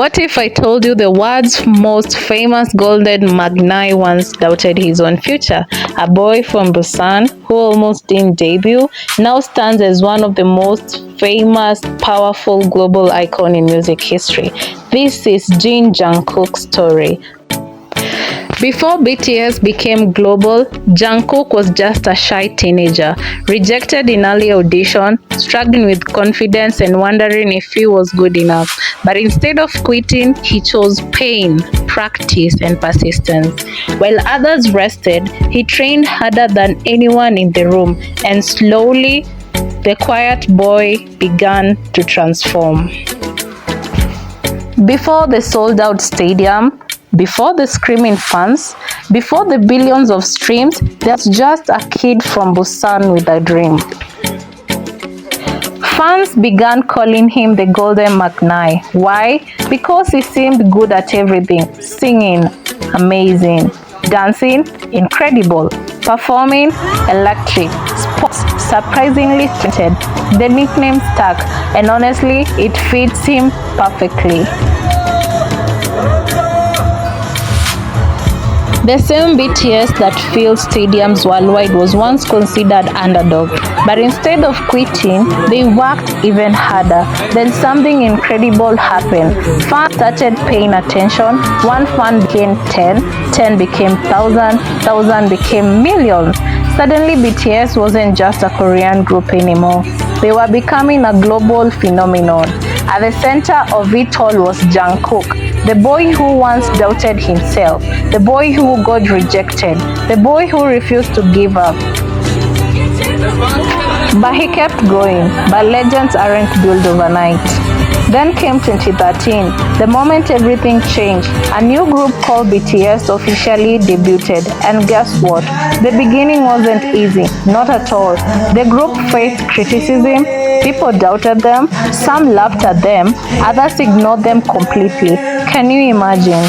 What if I told you the world's most famous golden magnai once doubted his own future? A boy from Busan who almost didn't debut now stands as one of the most famous, powerful global icon in music history. This is Jungkook's story. Before BTS became global, Jungkook was just a shy teenager, rejected in early audition, struggling with confidence and wondering if he was good enough. But instead of quitting, he chose pain, practice and persistence. While others rested, he trained harder than anyone in the room, and slowly, the quiet boy began to transform. Before the sold-out stadium, before the screaming fans, before the billions of streams, there's just a kid from Busan with a dream. Fans began calling him the Golden Magnai. Why? Because he seemed good at everything. Singing, amazing. Dancing, incredible. Performing, electric. Sports, surprisingly talented. The nickname stuck, and honestly, it fits him perfectly. The same BTS that filled stadiums worldwide was once considered underdog, but instead of quitting, they worked even harder. Then something incredible happened. Fans started paying attention. One fan became 10, 10 became 1,000, 1,000 became millions. Suddenly BTS wasn't just a Korean group anymore. They were becoming a global phenomenon. At the center of it all was Jungkook, the boy who once doubted himself, the boy who got rejected, the boy who refused to give up. But he kept going. But legends aren't built overnight. Then came 2013, the moment everything changed. A new group called BTS officially debuted, and guess what? The beginning wasn't easy, not at all. The group faced criticism, people doubted them, some laughed at them, others ignored them completely. Can you imagine?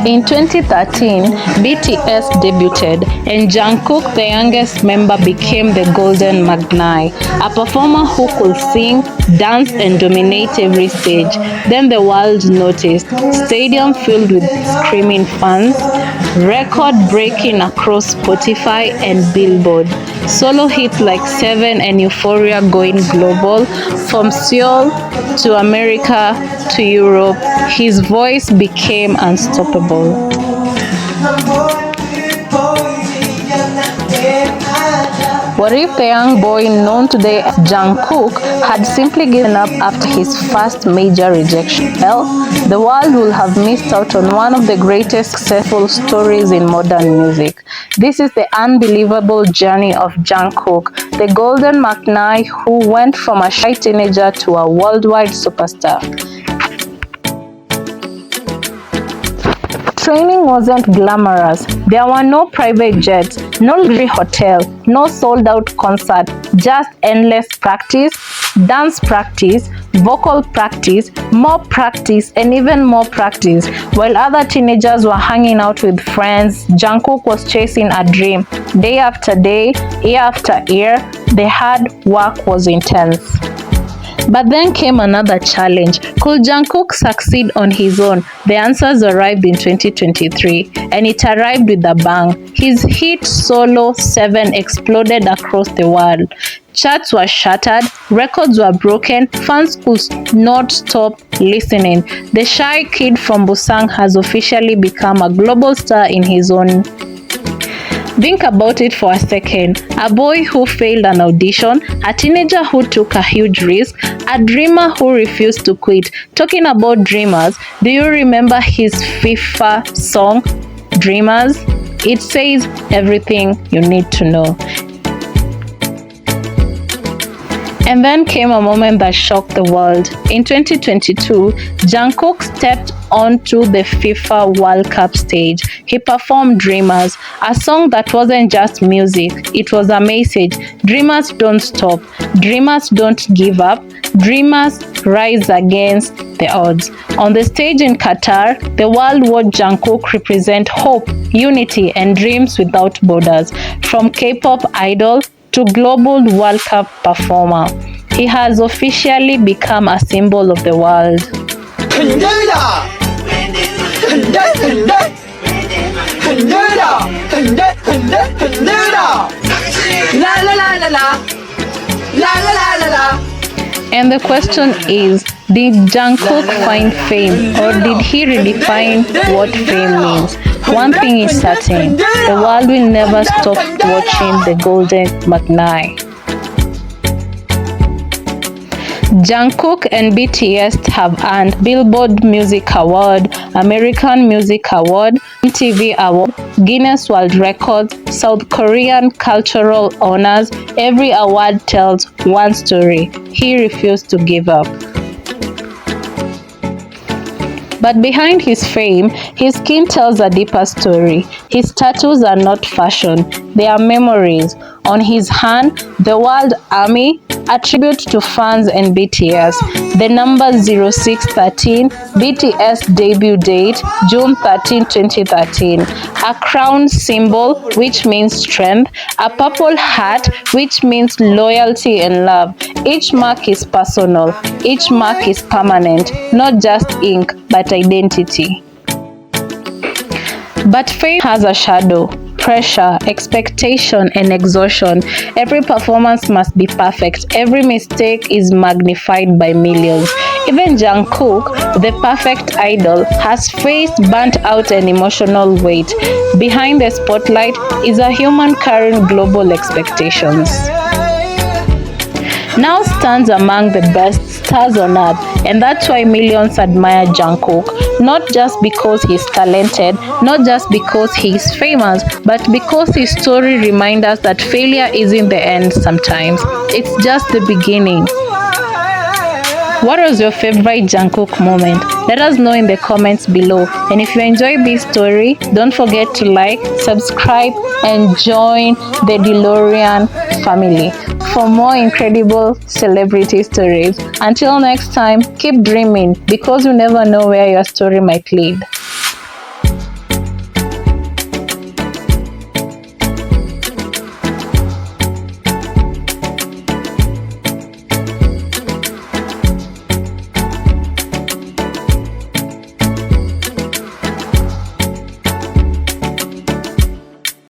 In 2013, BTS debuted, and Jungkook, the youngest member, became the Golden Magnai, a performer who could sing, dance, and dominate every stage. Then the world noticed. Stadium filled with screaming fans, record breaking across Spotify and Billboard. Solo hits like Seven and Euphoria going global. From Seoul to America to Europe, his voice became unstoppable. What if the young boy known today as Jungkook had simply given up after his first major rejection? Well, the world will have missed out on one of the greatest successful stories in modern music. This is the unbelievable journey of Jungkook, the Golden Magnai who went from a shy teenager to a worldwide superstar. Training wasn't glamorous. There were no private jets, no luxury hotel, no sold-out concert, just endless practice, dance practice, vocal practice, more practice, and even more practice. While other teenagers were hanging out with friends, Jungkook was chasing a dream. Day after day, year after year, the hard work was intense. But then came another challenge. Could Jungkook succeed on his own? The answers arrived in 2023, and it arrived with a bang. His hit solo 7 exploded across the world. Charts were shattered, records were broken, fans could not stop listening. The shy kid from Busan has officially become a global star in his own. Think about it for a second. A boy who failed an audition, a teenager who took a huge risk, a dreamer who refused to quit. Talking about dreamers, do you remember his FIFA song, Dreamers? It says everything you need to know. And then came a moment that shocked the world. In 2022, Jungkook stepped onto the FIFA World Cup stage. He performed Dreamers, a song that wasn't just music, it was a message. Dreamers don't stop, dreamers don't give up, dreamers rise against the odds. On the stage in Qatar, the world watched Jungkook represent hope, unity, and dreams without borders. From K-pop idol to global World Cup performer, he has officially become a symbol of the world. And the question is, did Jungkook find fame, or did he redefine what fame means? One thing is certain, the world will never stop watching the Golden Magnai. Jungkook and BTS have earned Billboard Music Award, American Music Award, MTV Award, Guinness World Records, South Korean cultural honors. Every award tells one story: he refused to give up. But behind his fame, his skin tells a deeper story. His tattoos are not fashion, they are memories. On his hand, the World Army, a tribute to fans and BTS. The number 0613, BTS debut date, June 13, 2013. A crown symbol, which means strength. A purple hat, which means loyalty and love. Each mark is personal. Each mark is permanent. Not just ink, but identity. But fame has a shadow. Pressure, expectation, and exhaustion. Every performance must be perfect. Every mistake is magnified by millions. Even Jungkook, the perfect idol, has faced burnt out and emotional weight. Behind the spotlight is a human carrying global expectations. Now stands among the best stars on earth, and that's why millions admire Jungkook. Not just because he's talented, not just because he's famous, but because his story reminds us that failure isn't the end sometimes. It's just the beginning. What was your favorite Jungkook moment? Let us know in the comments below. And if you enjoyed this story, don't forget to like, subscribe, and join the DeLorean family for more incredible celebrity stories. Until next time, keep dreaming, because you never know where your story might lead.